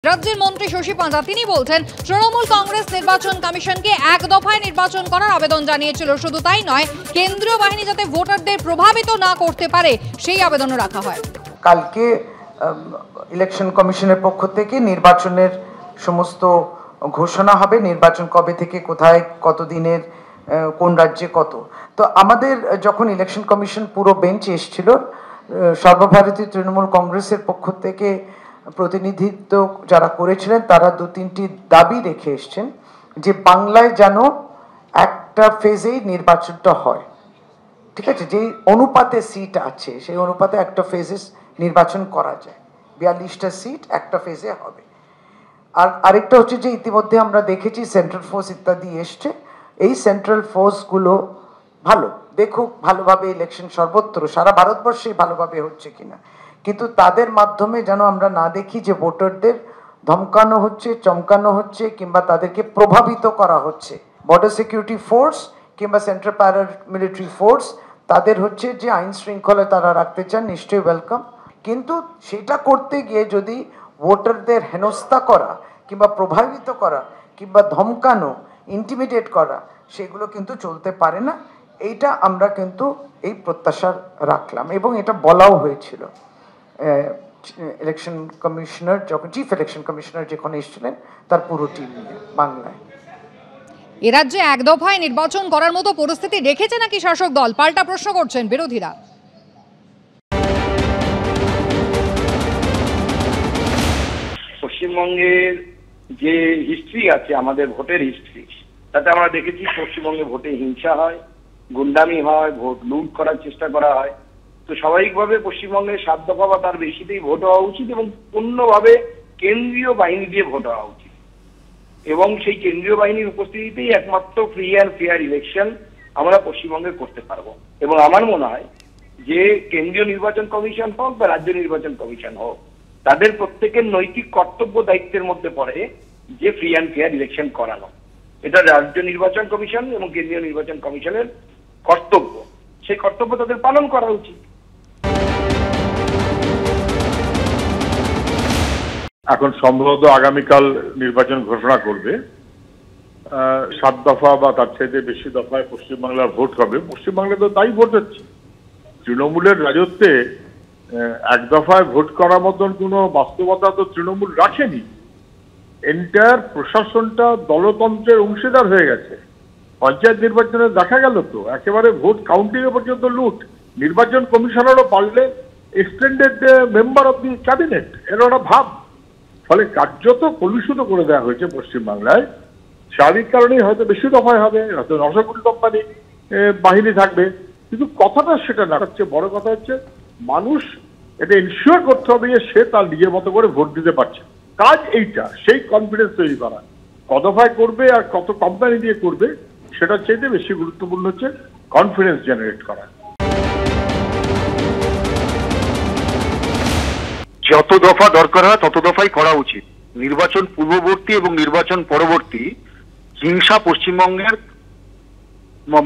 রাজ্যের মন্ত্রী শশী পাঁজা তিনি বলছেন তৃণমূল কংগ্রেস নির্বাচন কমিশনকে এক দফায় নির্বাচন করার আবেদন জানিয়েছিল। শুধু তাই নয়, কেন্দ্রীয় বাহিনী যাতে ভোটারদের প্রভাবিত না করতে পারে সেই আবেদনও রাখা হয়। কালকে ইলেকশন কমিশনের পক্ষ থেকে নির্বাচনের সমস্ত ঘোষণা হবে, নির্বাচন কবে থেকে কোথায়, কত দিনের, কোন রাজ্যে কত। তো আমাদের যখন ইলেকশন কমিশন পুরো বেঞ্চে এসেছিল, সর্বভারতীয় তৃণমূল কংগ্রেসের পক্ষ থেকে প্রতিনিধিত্ব যারা করেছিলেন তারা 2-3টি দাবি রেখে এসছেন যে বাংলায় যেন একটা ফেজেই নির্বাচনটা হয়, ঠিক আছে, যে অনুপাতে সিট আছে সেই অনুপাতে একটা ফেজে নির্বাচন করা যায়, 42টা সিট একটা ফেজে হবে। আর আরেকটা হচ্ছে যে ইতিমধ্যে আমরা দেখেছি সেন্ট্রাল ফোর্স ইত্যাদি এসছে, এই সেন্ট্রাল ফোর্সগুলো ভালো দেখুক, ভালোভাবে ইলেকশন সর্বত্র সারা ভারতবর্ষে ভালোভাবে হচ্ছে কিনা, কিন্তু তাদের মাধ্যমে যেন আমরা না দেখি যে ভোটারদের ধমকানো হচ্ছে, চমকানো হচ্ছে কিংবা তাদেরকে প্রভাবিত করা হচ্ছে। বর্ডার সিকিউরিটি ফোর্স কিংবা সেন্ট্রাল প্যারামিলিটারি ফোর্স তাদের হচ্ছে যে আইন শৃঙ্খলা তারা রাখতে চান, নিশ্চয়ই ওয়েলকাম, কিন্তু সেটা করতে গিয়ে যদি ভোটারদের হেনস্থা করা কিংবা প্রভাবিত করা কিংবা ধমকানো, ইন্টিমিডেট করা, সেগুলো কিন্তু চলতে পারে না। এইটা আমরা কিন্তু এই প্রত্যাশা রাখলাম এবং এটা বলাও হয়েছিল ইলেকশন কমিশনার যখন, চিফ ইলেকশন কমিশনার যখন এসেছিলেন তার পুরো টিম নিয়ে বাংলায়। এ রাজ্যে এক দফায় নির্বাচন করার মতো পরিস্থিতি রেখেছে নাকি শাসক দল, পাল্টা প্রশ্ন করছেন বিরোধীরা। পশ্চিমবঙ্গের যে হিস্ট্রি আছে, আমাদের ভোটের হিস্ট্রি, তাতে আমরা দেখেছি পশ্চিমবঙ্গে ভোটে হিংসা হয়, গুন্ডামি হয়, ভোট লুট করার চেষ্টা করা হয়। তো স্বাভাবিকভাবে পশ্চিমবঙ্গে 7 দফা বা তার বেশিতেই ভোট হওয়া উচিত এবং পূর্ণভাবে কেন্দ্রীয় বাহিনী দিয়ে ভোট হওয়া উচিত এবং সেই কেন্দ্রীয় বাহিনীর উপস্থিতিতেই একমাত্র ফ্রি অ্যান্ড ফেয়ার ইলেকশন আমরা পশ্চিমবঙ্গে করতে পারবো। এবং আমার মনে হয় যে কেন্দ্রীয় নির্বাচন কমিশন হোক বা রাজ্য নির্বাচন কমিশন হোক, তাদের প্রত্যেকের নৈতিক কর্তব্য দায়িত্বের মধ্যে পড়ে যে ফ্রি অ্যান্ড ফেয়ার ইলেকশন করানো। এটা রাজ্য নির্বাচন কমিশন এবং কেন্দ্রীয় নির্বাচন কমিশনের কর্তব্য, সেই কর্তব্য তাদের পালন করা উচিত। এখন সম্ভবত আগামীকাল নির্বাচন ঘোষণা করবে, 7 দফা বা তার চাইতে বেশি দফায় পশ্চিমবাংলার ভোট হবে। পশ্চিমবাংলায় তো তাই ভোট হচ্ছে। তৃণমূলের রাজত্বে এক দফায় ভোট করার মতন কোনো বাস্তবতা তো তৃণমূল রাখেনি। এন্টায়ার প্রশাসনটা দলতন্ত্রের অংশীদার হয়ে গেছে। পঞ্চায়েত নির্বাচনে দেখা গেল তো একেবারে ভোট কাউন্টিং এ পর্যন্ত লুট। নির্বাচন কমিশনারও পারলে extended member of the cabinet, এর একটা ভাব। ফলে কার্যত কলুষিত করে দেওয়া হয়েছে পশ্চিমবাংলায়। স্বাভাবিক কারণেই হয়তো বেশি দফায় হবে, হয়তো 900 কোটি কোম্পানি বাহিনী থাকবে, কিন্তু কথাটা সেটা না। সবচেয়ে বড় কথা হচ্ছে মানুষ এটা ইনশিওর করতে হবে যে সে তার নিজের মতো করে ভোট দিতে পারছে। কাজ এইটা, সেই কনফিডেন্স তৈরি করা। কত দফায় করবে আর কত কোম্পানি দিয়ে করবে সেটার চাইতে বেশি গুরুত্বপূর্ণ হচ্ছে কনফিডেন্স জেনারেট করা। যত দফা দরকার হয় তত দফাই করা উচিত। নির্বাচন পূর্ববর্তী এবং নির্বাচন পরবর্তী হিংসা পশ্চিমবঙ্গের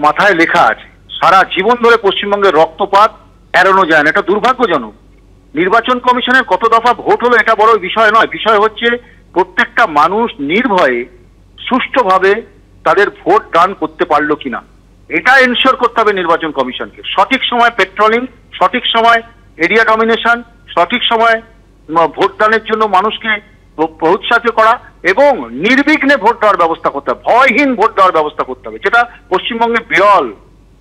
মাথায় লেখা আছে। সারা জীবন ধরে পশ্চিমবঙ্গের রক্তপাত এড়ানো যায় না, এটা দুর্ভাগ্যজনক। নির্বাচন কমিশনের কত দফা ভোট হলো এটা বড় বিষয় নয়, বিষয় হচ্ছে প্রত্যেকটা মানুষ নির্ভয়ে সুষ্ঠুভাবে তাদের ভোট দান করতে পারলো কিনা, এটা এনশিওর করতে হবে নির্বাচন কমিশনকে। সঠিক সময় পেট্রোলিং, সঠিক সময় এরিয়া ডমিনেশন, সঠিক সময় ভোট দানের জন্য মানুষকে প্রোৎসাহিত করা এবং নির্বিঘ্নে ভোট দেওয়ার ব্যবস্থা করতে হবে, ভয়হীন ভোট দেওয়ার ব্যবস্থা করতে হবে, যেটা পশ্চিমবঙ্গে বিরল।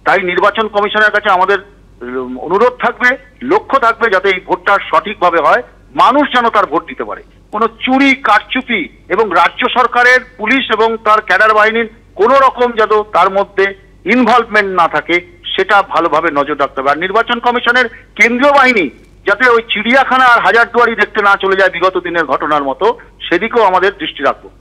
তাই নির্বাচন কমিশনের কাছে আমাদের অনুরোধ থাকবে, লক্ষ্য থাকবে যাতে এই ভোটটা সঠিকভাবে হয়, মানুষ যেন তার ভোট দিতে পারে। কোনো চুরি কারচুপি এবং রাজ্য সরকারের পুলিশ এবং তার ক্যাডার বাহিনীর কোনো রকম যাতে তার মধ্যে ইনভলভমেন্ট না থাকে সেটা ভালোভাবে নজর রাখতে হবে। আর নির্বাচন কমিশনের কেন্দ্রীয় বাহিনী যাতে ওই চিড়িয়াখানা আর হাজারদুয়ারি দেখতে না চলে যায় বিগত দিনের ঘটনার মতো, সেদিকেও আমাদের দৃষ্টি রাখবো।